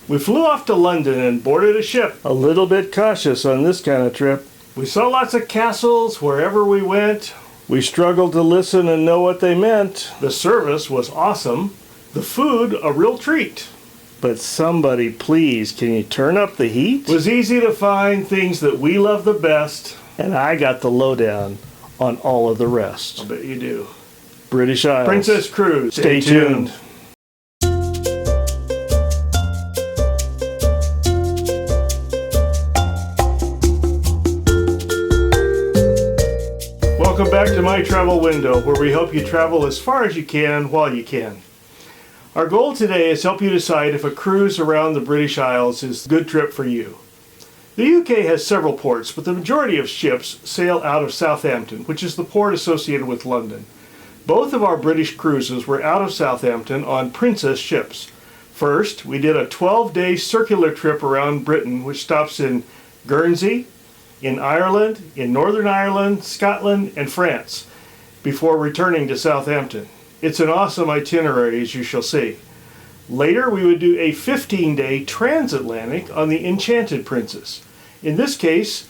We flew off to London and boarded a ship. A little bit cautious on this kind of trip. We saw lots of castles wherever we went. We struggled to listen and know what they meant. The service was awesome. The food, a real treat. But somebody, please, can you turn up the heat? It was easy to find things that we love the best. And I got the lowdown on all of the rest. I bet you do. British Isles. Princess Cruise. Stay tuned. Welcome back to My Travel Window, where we help you travel as far as you can while you can. Our goal today is to help you decide if a cruise around the British Isles is a good trip for you. The UK has several ports, but the majority of ships sail out of Southampton, which is the port associated with London. Both of our British cruises were out of Southampton on Princess ships. First, we did a 12-day circular trip around Britain, which stops in Guernsey, in Ireland, in Northern Ireland, Scotland, and France, before returning to Southampton. It's an awesome itinerary, as you shall see. Later, we would do a 15-day transatlantic on the Enchanted Princess. In this case,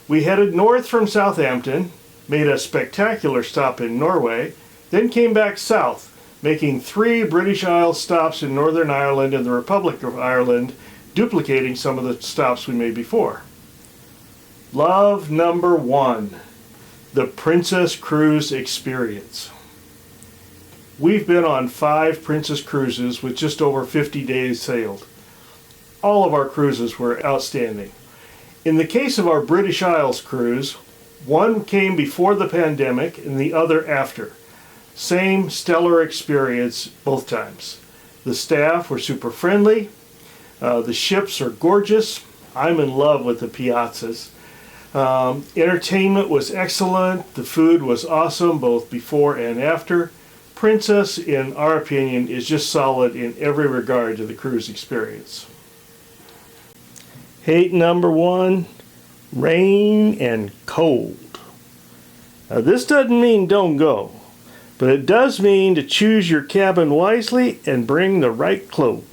we headed north from Southampton, made a spectacular stop in Norway, then came back south, making 3 British Isles stops in Northern Ireland and the Republic of Ireland, duplicating some of the stops we made before. Love number 1, the Princess Cruise experience. We've been on 5 Princess cruises with just over 50 days sailed. All of our cruises were outstanding. In the case of our British Isles cruise, one came before the pandemic and the other after. Same stellar experience both times. The staff were super friendly. The ships are gorgeous. I'm in love with the piazzas. Entertainment was excellent. The food was awesome both before and after. Princess, in our opinion, is just solid in every regard to the cruise experience. Hate number 1, rain and cold. Now, this doesn't mean don't go, but it does mean to choose your cabin wisely and bring the right clothes.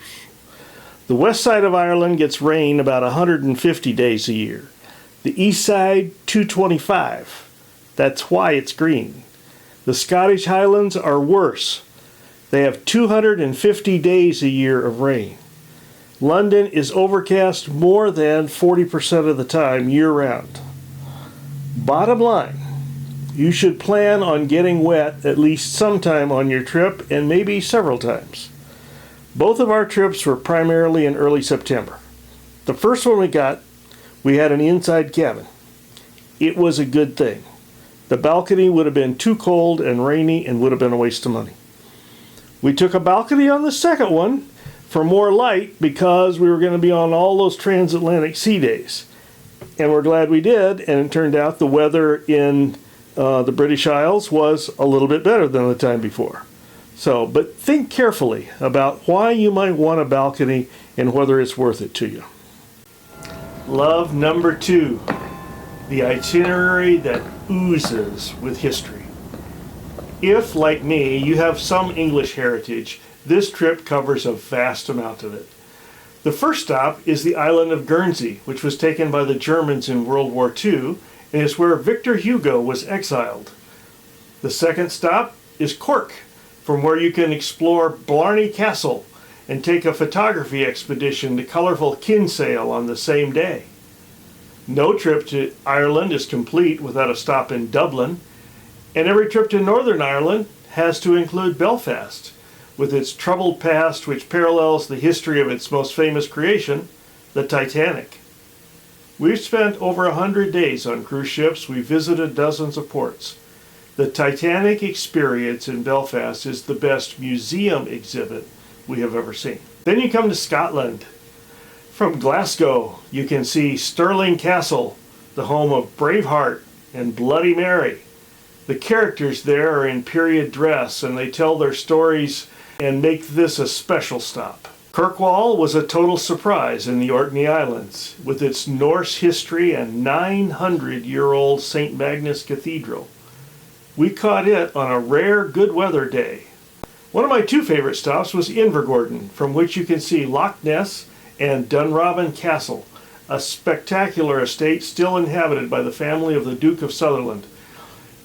The west side of Ireland gets rain about 150 days a year. The east side, 225. That's why it's green. The Scottish Highlands are worse. They have 250 days a year of rain. London is overcast more than 40% of the time year-round. Bottom line, you should plan on getting wet at least sometime on your trip and maybe several times. Both of our trips were primarily in early September. The first one we had an inside cabin. It was a good thing. The balcony would have been too cold and rainy and would have been a waste of money. We took a balcony on the second one for more light because we were going to be on all those transatlantic sea days. And we're glad we did, and it turned out the weather in the British Isles was a little bit better than the time before. But think carefully about why you might want a balcony and whether it's worth it to you. Love number 2, the itinerary that oozes with history. If, like me, you have some English heritage, this trip covers a vast amount of it. The first stop is the island of Guernsey, which was taken by the Germans in World War II and is where Victor Hugo was exiled. The second stop is Cork, from where you can explore Blarney Castle and take a photography expedition to colorful Kinsale on the same day. No trip to Ireland is complete without a stop in Dublin, and every trip to Northern Ireland has to include Belfast, with its troubled past which parallels the history of its most famous creation, the Titanic. We've spent over 100 days on cruise ships. We've visited dozens of ports. The Titanic experience in Belfast is the best museum exhibit we have ever seen. Then you come to Scotland. From Glasgow, you can see Stirling Castle, the home of Braveheart and Bloody Mary. The characters there are in period dress and they tell their stories and make this a special stop. Kirkwall was a total surprise in the Orkney Islands with its Norse history and 900-year-old St. Magnus Cathedral. We caught it on a rare good weather day. One of my 2 favorite stops was Invergordon, from which you can see Loch Ness and Dunrobin Castle, a spectacular estate still inhabited by the family of the Duke of Sutherland.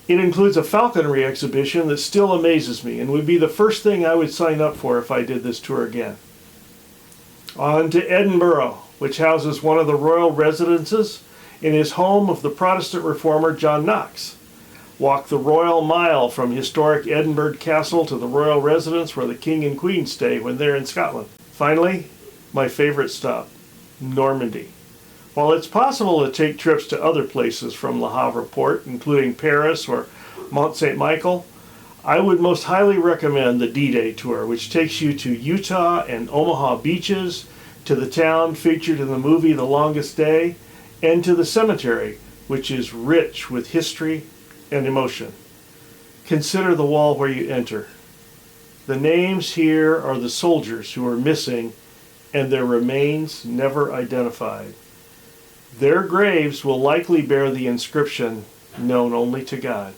It includes a falconry exhibition that still amazes me and would be the first thing I would sign up for if I did this tour again. On to Edinburgh, which houses one of the royal residences and is home of the Protestant reformer John Knox. Walk the Royal Mile from historic Edinburgh Castle to the royal residence where the King and Queen stay when they're in Scotland. Finally, my favorite stop, Normandy. While it's possible to take trips to other places from Le Havre Port, including Paris or Mont Saint-Michel, I would most highly recommend the D-Day tour, which takes you to Utah and Omaha beaches, to the town featured in the movie The Longest Day, and to the cemetery, which is rich with history and emotion. Consider the wall where you enter. The names here are the soldiers who are missing and their remains never identified. Their graves will likely bear the inscription, known only to God.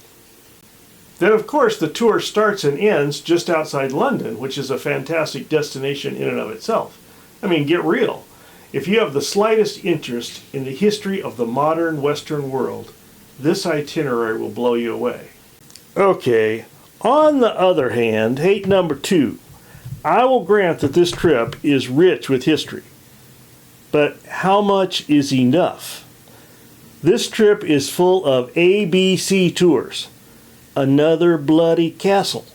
Then, of course, the tour starts and ends just outside London, which is a fantastic destination in and of itself. I mean, get real. If you have the slightest interest in the history of the modern Western world, this itinerary will blow you away. Okay, on the other hand, hate number 2. I will grant that this trip is rich with history. But how much is enough? This trip is full of A.B.C. tours. Another bloody castle.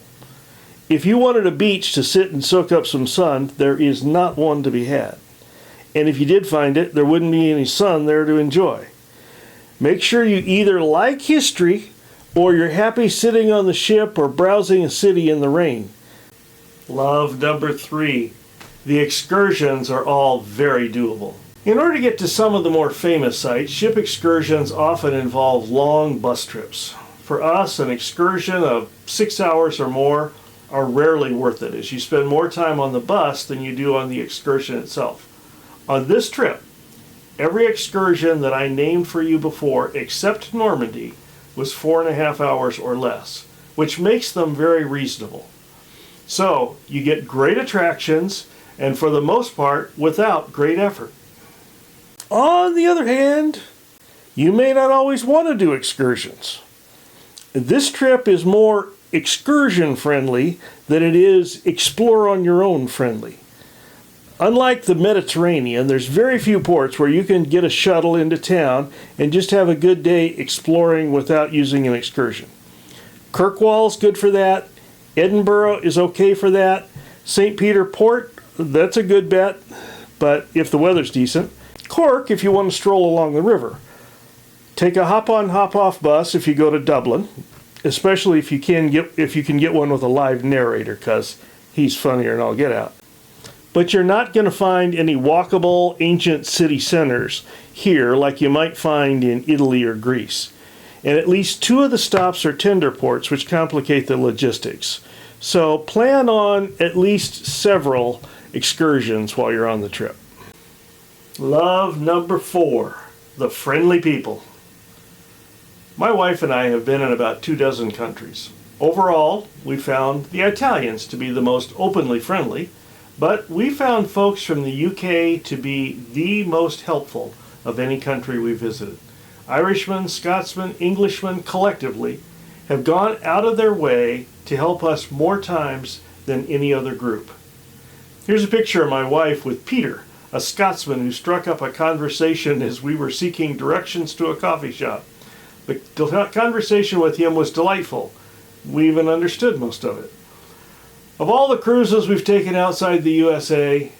If you wanted a beach to sit and soak up some sun, there is not one to be had. And if you did find it, there wouldn't be any sun there to enjoy. Make sure you either like history or you're happy sitting on the ship or browsing a city in the rain. Love number 3. The excursions are all very doable. In order to get to some of the more famous sites, ship excursions often involve long bus trips. For us, an excursion of 6 hours or more are rarely worth it, as you spend more time on the bus than you do on the excursion itself. On this trip, every excursion that I named for you before, except Normandy, was 4.5 hours or less, which makes them very reasonable. So, you get great attractions, and for the most part, without great effort. On the other hand, you may not always want to do excursions. This trip is more excursion friendly than it is explore on your own friendly. Unlike the Mediterranean, there's very few ports where you can get a shuttle into town and just have a good day exploring without using an excursion. Kirkwall's good for that. Edinburgh is okay for that. St. Peter Port, that's a good bet, but if the weather's decent. Cork, if you want to stroll along the river. Take a hop-on, hop-off bus if you go to Dublin, especially if you can get one with a live narrator, because he's funnier than all get out. But you're not going to find any walkable ancient city centers here like you might find in Italy or Greece. And at least 2 of the stops are tender ports, which complicate the logistics. So plan on at least several excursions while you're on the trip. Love number 4, the friendly people. My wife and I have been in about 24 countries. Overall, we found the Italians to be the most openly friendly, but we found folks from the UK to be the most helpful of any country we visited. Irishmen, Scotsmen, Englishmen collectively have gone out of their way to help us more times than any other group. Here's a picture of my wife with Peter, a Scotsman who struck up a conversation as we were seeking directions to a coffee shop. The conversation with him was delightful. We even understood most of it. Of all the cruises we've taken outside the USA,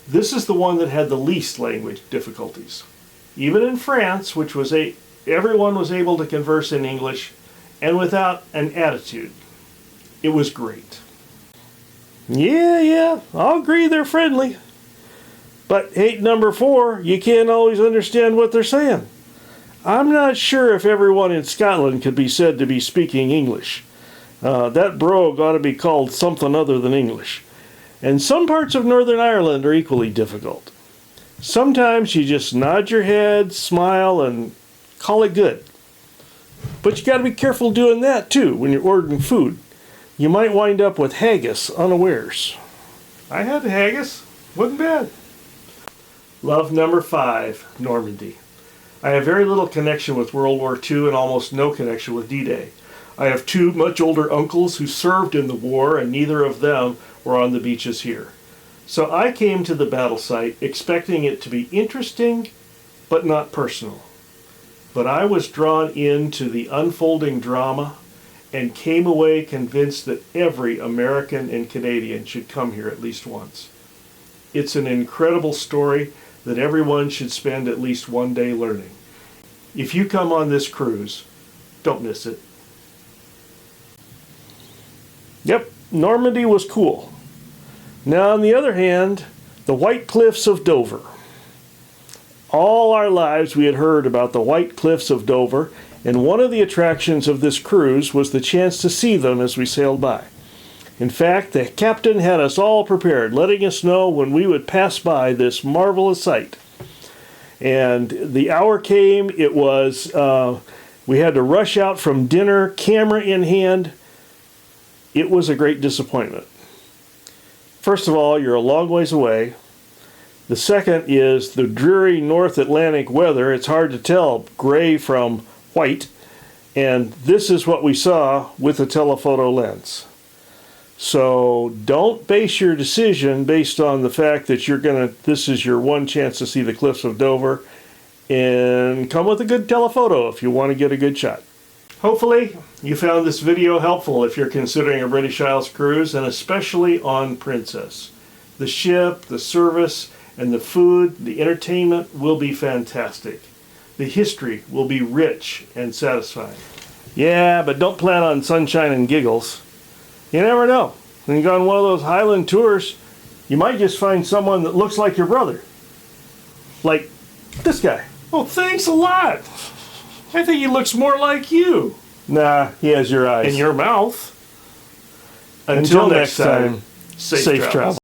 this is the one that had the least language difficulties. Even in France, which was everyone was able to converse in English and without an attitude. It was great. Yeah, I'll agree they're friendly. But hate number 4, you can't always understand what they're saying. I'm not sure if everyone in Scotland could be said to be speaking English. That brogue ought to be called something other than English. And some parts of Northern Ireland are equally difficult. Sometimes you just nod your head, smile, and call it good. But you got to be careful doing that too when you're ordering food. You might wind up with haggis unawares. I had haggis. Wasn't bad. Love number 5, Normandy. I have very little connection with World War II and almost no connection with D-Day. I have 2 much older uncles who served in the war, and neither of them were on the beaches here. So I came to the battle site expecting it to be interesting, but not personal. But I was drawn into the unfolding drama and came away convinced that every American and Canadian should come here at least once. It's an incredible story that everyone should spend at least one day learning. If you come on this cruise, don't miss it. Yep, Normandy was cool. Now, on the other hand, the White Cliffs of Dover. All our lives we had heard about the White Cliffs of Dover, and one of the attractions of this cruise was the chance to see them as we sailed by. In fact, the captain had us all prepared, letting us know when we would pass by this marvelous sight. And the hour came, it was, we had to rush out from dinner, camera in hand. It was a great disappointment. First of all, you're a long ways away. The second is the dreary North Atlantic weather. It's hard to tell gray from white. And this is what we saw with a telephoto lens. So don't base your decision based on the fact that this is your one chance to see the cliffs of Dover, and come with a good telephoto if you want to get a good shot. Hopefully you found this video helpful if you're considering a British Isles cruise, and especially on Princess. The ship, the service, and the food, the entertainment will be fantastic. The history will be rich and satisfying. Yeah, but don't plan on sunshine and giggles. You never know. When you go on one of those Highland tours, you might just find someone that looks like your brother. Like this guy. Oh, thanks a lot. I think he looks more like you. Nah, he has your eyes. And your mouth. Until next time, safe travel.